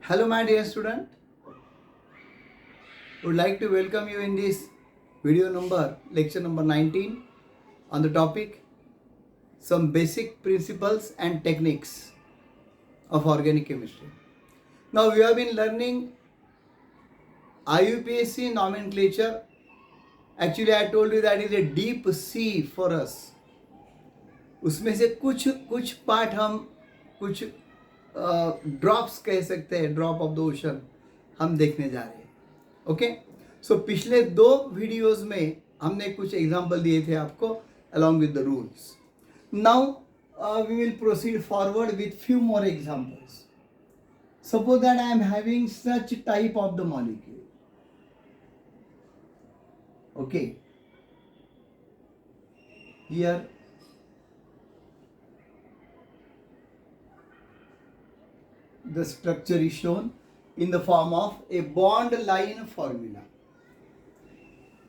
Hello, my dear student. Would like to welcome you in this lecture number 19 on the topic some basic principles and techniques of organic chemistry. Now we have been learning IUPAC nomenclature. Actually, I told you that is a deep sea for us. उसमें से कुछ part हम कुछ drops कह सकते हैं, drop of the ocean हम देखने जा रहे हैं. ओके, सो पिछले 2 वीडियोस में हमने कुछ एग्जांपल दिए थे आपको along with the rules. Now we will proceed forward with few more examples. Suppose that I am having such type of the molecule. Okay, here the structure is shown in the form of a bond line formula.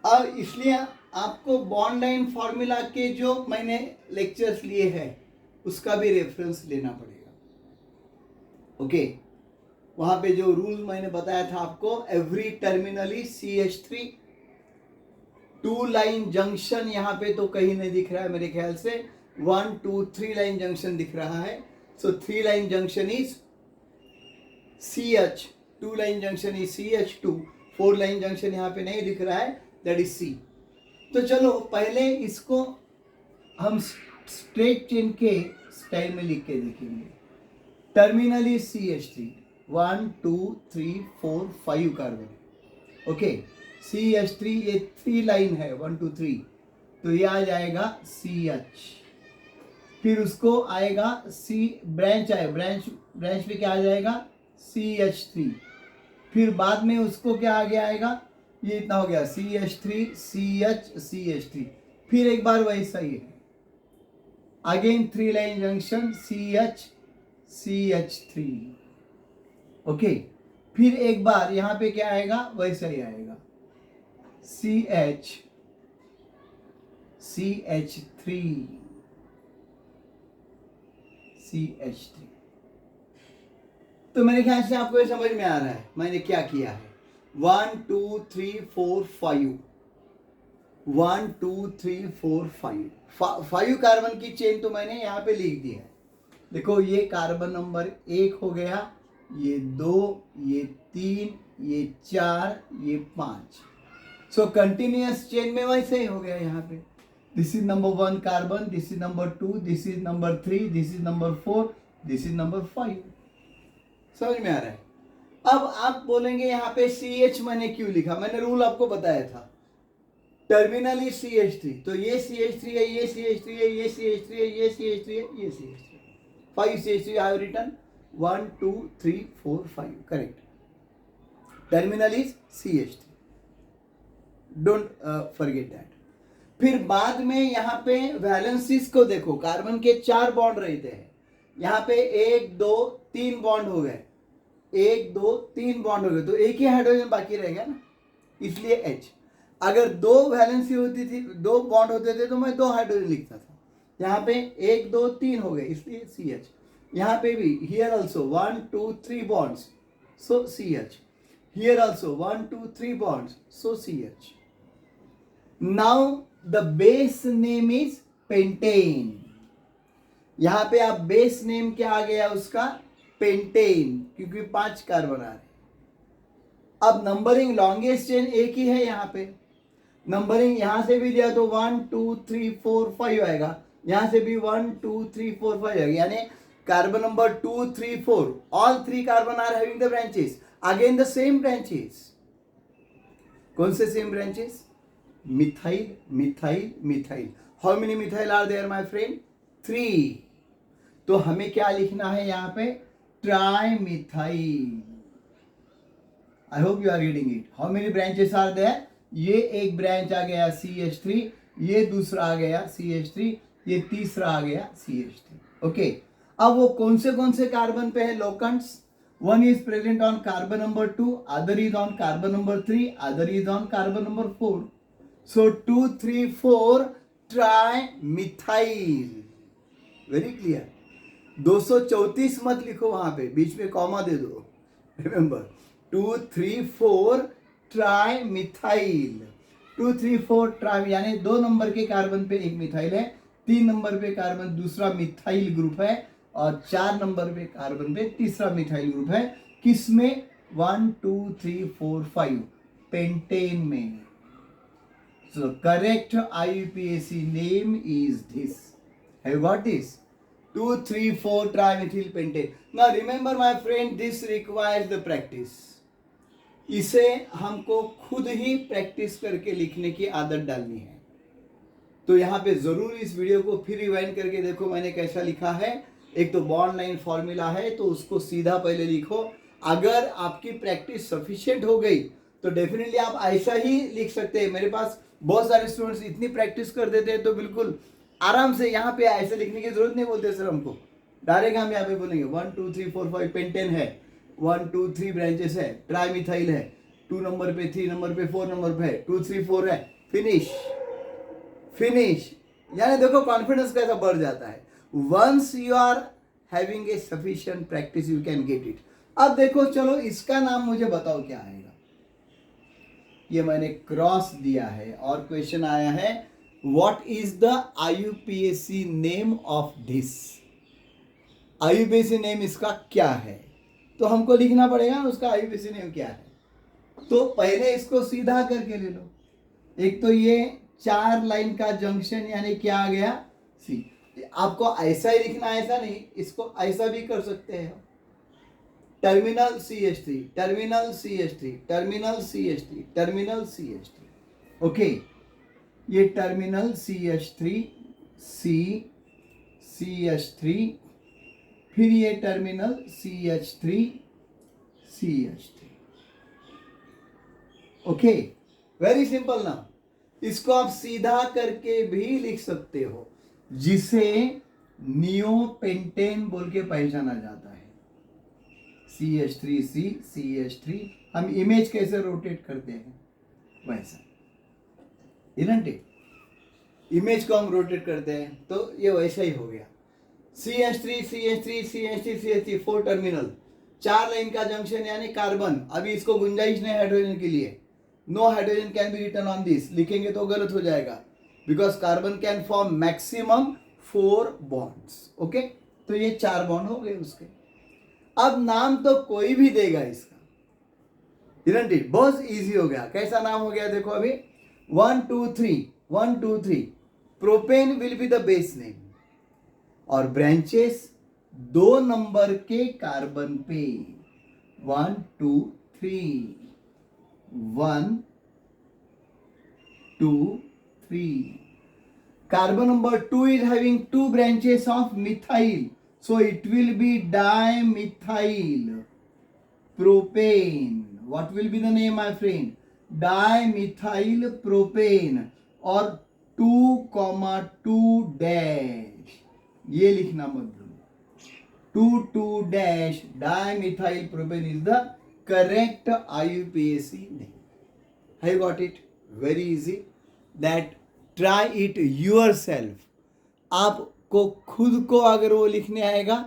अब इसलिए आपको bond line formula के जो मैंने lectures लिए हैं उसका भी रेफरेंस लेना पड़ेगा. ओके, वहां पे जो रूल मैंने बताया था आपको, every terminally CH3, 2 line junction यहाँ पे तो कहीं नहीं दिख रहा है मेरे ख्याल से, 1 2 3 लाइन जंक्शन दिख रहा है. सो 3 line junction is CH, 2 line junction is CH2, 4 line junction यहाँ पे नहीं दिख रहा है, दैट इज C. तो चलो पहले इसको हम स्ट्रेट चेन के स्टाइल में लिख के देखेंगे. Terminally CH3, 1 2 3 4 5 carbon. Okay, CH3 ये 3 लाइन है, 1 2 3, तो ये आ जाएगा CH. फिर उसको आएगा C ब्रांच आए, ब्रांच पे क्या आ जाएगा CH3. फिर बाद में उसको क्या आगे आएगा, ये इतना हो गया CH3 CH CH3. फिर एक बार वैसा ही है, again 3 line junction CH CH3. Okay, फिर एक बार यहाँ पे क्या आएगा, वैसा ही आएगा CH CH3 CH3. तो मेरे ख्याल से आपको ये समझ में आ रहा है मैंने क्या किया है. 1 2 3 4 5, 1 2 3 4 5 कार्बन की चेन तो मैंने यहाँ पे लिख दी है. देखो, ये कार्बन नंबर 1 हो गया, ये 2, ये 3, ये 4, ये 5. सो कंटिन्यूअस चेन में वैसे ही हो गया यहाँ पे. This is number 1 carbon, this is number 2, this is number 3, this is number 4, this is number 5. समझ में आ रहा है. अब आप बोलेंगे यहाँ पे CH मैंने क्यों लिखा, मैंने रूल आपको बताया था. टर्मिनली CH3, तो ये CH3 है, ये CH3 है, ये CH3 है, ये CH3 है, ये CH3. 5 CH3 I have written, 1 2 3 4 5, correct. Terminal is CH3, don't forget that. फिर बाद में यहाँ पे वैलेंसीज को देखो, कार्बन के 4 बॉन्ड रहते हैं, यहाँ पे 1 2 3 बॉन्ड हो गए, 1 2 3 बॉन्ड हो गए, तो एक ही हाइड्रोजन बाकी रहेगा ना, इसलिए H. अगर 2 वैलेंसी होती थी, 2 बॉन्ड होते थे तो मैं 2 हाइड्रोजन लिखता था. यहाँ पे 1 2 3 हो गए, इसलिए CH. यहाँ पे भी here also 1 2 3 bonds, so CH. Here also 1 2 3 bonds, so CH. Now the base name is pentane. यहाँ पे आप बेस नेम क्या आ गया उसका, पेंटेन, क्योंकि 5 कार्बन आ रहे. अब नंबरिंग लॉन्गेस्ट चेन एक ही है, यहाँ पे नंबरिंग यहाँ से भी दिया तो 1 2 3 4 5 आएगा, यहाँ से भी 1 2 3 4 5 आएगा, यानी carbon number 2 3 4, all 3 carbon are having the branches, again the same branches. कौन से same branches, methyl methyl methyl. How many methyl are there my friend, 3. तो हमें क्या लिखना है यहाँ पे, trimethyl. I hope you are reading it. How many branches are there, ये एक ब्रांच आ गया CH3, ये दूसरा आ गया CH3, ये तीसरा आ गया CH3. ओके, अब वो कौन से कार्बन पे है locants, one is present on carbon number 2, other is on carbon number 3, other is on carbon number 4. So 2 3 4 trimethyl. Very clear. 234 मत लिखो, वहां पे बीच में कॉमा दे दो. रिमेंबर 2 3 4 ट्राई मिथाइल, 2 3 4 ट्राई, यानी 2 नंबर के कार्बन पे एक मिथाइल है, 3 नंबर पे कार्बन दूसरा मिथाइल ग्रुप है, और 4 नंबर पे कार्बन पे तीसरा मिथाइल ग्रुप है। किसमें? 1 2 3 4 5 पेंटेन में। So correct IUPAC name is this. Have you got this? 2 3 4 trimethyl pentane. Now remember my friend, this requires the practice. इसे हमको खुद ही प्रैक्टिस करके लिखने की आदत डालनी है। तो यहाँ पे जरूर इस वीडियो को फिर रिवाइंड करके देखो मैंने कैसा लिखा है। एक तो बॉन्ड लाइन फॉर्मूला है, तो उसको सीधा पहले लिखो। अगर आपकी प्रैक्टिस सफिशिएंट हो गई तो डेफिनेटली आप ऐसा ही लिख सकते हैं। मेरे पास बहुत सारे स्टूडेंट्स इतनी प्रैक्टिस कर देते हैं तो बिल्कुल आराम से यहाँ पे ऐसे लिखने की जरूरत नहीं बोलते सर हमको, डायरेक्ट हम यहाँ पे बोलेंगे 1 2 3 4 5 पेंटेन है, 1 2 3 ब्रांचेस है, ट्राईमिथाइल है, 2 नंबर पे 3 नंबर पे 4 नंबर पे है, 2 3 4 है, फिनिश फिनिश। यानी देखो कॉन्फिडेंस कैसा बढ़ जाता है। Once you are having a sufficient practice you can get it. अब देखो चलो इसका नाम मुझे बताओ क्या आएगा। ये मैंने क्रॉस दिया है और क्वेश्चन आया है what is the IUPAC name of this. IUPAC name इसका क्या है, तो हमको लिखना पड़ेगा उसका IUPAC नेम क्या है। तो पहले इसको सीधा करके ले लो। एक तो ये 4 लाइन का जंक्शन यानी क्या आ गया, सी। आपको ऐसा ही लिखना है, ऐसा नहीं, इसको ऐसा भी कर सकते हैं। Terminal CH3, terminal CH3, terminal CH3, terminal CH3। Okay, ये टर्मिनल CH3 CH3, फिर ये terminal CH3 CH3। Okay, very simple ना। इसको आप सीधा करके भी लिख सकते हो, जिसे नियोपेंटेन बोल के पहचाना जाता है। CH3C CH3, हम इमेज कैसे रोटेट करते हैं वैसा, इनंट इमेज को हम रोटेट करते हैं तो ये वैसा ही हो गया। CH3 CH3 CH3 CH3 4 terminal, 4 line का जंक्शन यानी कार्बन। अभी इसको गुंजाइश नहीं हाइड्रोजन के लिए, no hydrogen can be written on this, लिखेंगे तो गलत हो जाएगा, because carbon can form maximum 4 bonds. Okay, तो ये 4 बॉन्ड हो गए उसके। अब नाम तो कोई भी देगा इसका, इजंट इट? बहुत इजी हो गया। कैसा नाम हो गया देखो अभी, 1 2 3 1 2 3 propane will be the base name, और ब्रांचेस 2 नंबर के कार्बन पे 1 2 3 1 2 3। Carbon number 2 is having 2 branches of methyl, so it will be dimethyl propane. What will be the name, my friend? Dimethyl propane, और 2,2 dash, ये लिखना मत भूलो, 2 dash dimethyl propane is the correct IUPAC name. Have you got it? Very easy. That try it yourself. आपको खुद को अगर वो लिखने आएगा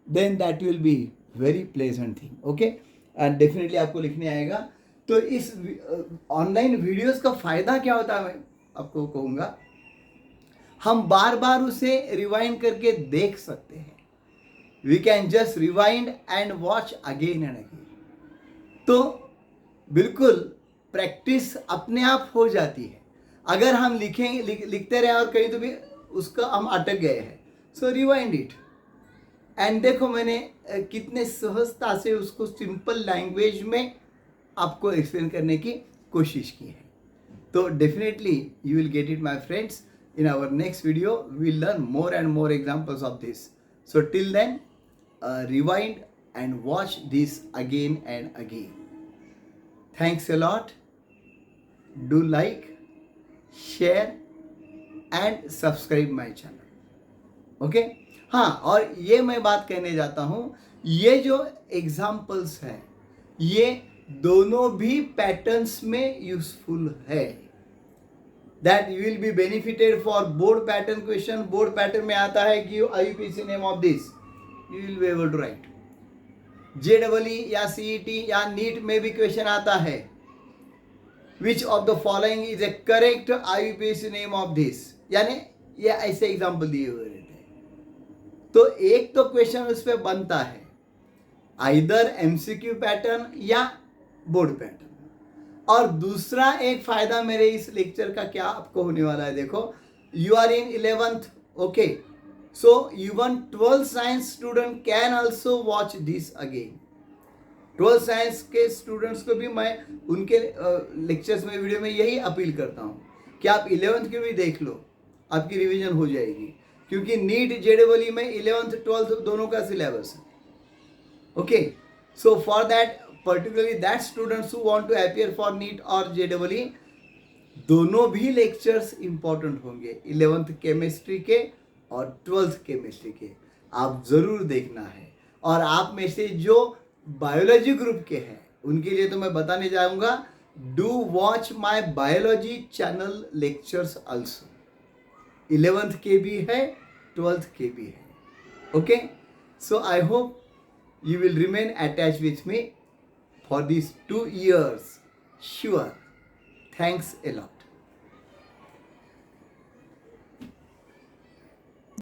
then that will be very pleasant thing. Okay, and definitely आपको लिखने आएगा। तो इस ऑनलाइन वीडियोस का फायदा क्या होता है मैं आपको कहूँगा, हम बार बार उसे रिवाइंड करके देख सकते हैं। We can just rewind and watch again and again. तो बिल्कुल प्रैक्टिस अपने आप हो जाती है। अगर हम लिखते रहे और कहीं तो भी उसका हम अटक गए हैं, सो रिवाइंड इट एंड देखो मैंने कितने सहजता से उसको सिंपल लैंग्वेज में आपको एक्सप्लेन करने की कोशिश की है। तो definitely you will get it my friends. in our next video we will learn more and more examples of this. So till then rewind and watch this again and again. Thanks a lot. Do like, share and subscribe my channel. Okay? हाँ, और ये मैं बात कहने जाता हूँ, ये जो एग्जाम्पल्स हैं ये दोनों भी पैटर्न्स में यूजफुल है। That you will be benefited for board pattern question. Board pattern में आता है कि IUPAC name of this, you will be able to write. JEE या CET या नीट में भी क्वेश्चन आता है, which of the following is A correct IUPAC name of this, यानी ये ऐसे एग्जाम्पल दिए हुए रहते हैं। तो एक तो क्वेश्चन उस पर बनता है, आइदर MCQ पैटर्न या बोर्ड पैटर्न। और दूसरा एक फायदा मेरे इस लेक्चर का क्या आपको होने वाला है, देखो you are in 11th, okay, so even 12th science student can also watch this again. 12th science के स्टूडेंट्स को भी मैं उनके लेक्चर्स में, वीडियो में यही अपील करता हूँ कि आप 11th के भी देख लो, आपकी रिवीजन हो जाएगी, क्योंकि नीट JEE में 11th 12th दोनों का सिलेबस है, okay. So for that, particularly that students who want to appear for NEET और JEE, दोनों भी लेक्चर्स इंपॉर्टेंट होंगे, 11th केमिस्ट्री के और 12th केमिस्ट्री के, आप ज़रूर देखना है। और आप में से जो बायोलॉजी ग्रुप के हैं उनके लिए तो मैं बताने जाऊंगा, do watch my biology channel lectures also, 11th के भी है 12th के भी है, okay. So I hope you will remain attached with me for these 2 years. Sure. Thanks a lot.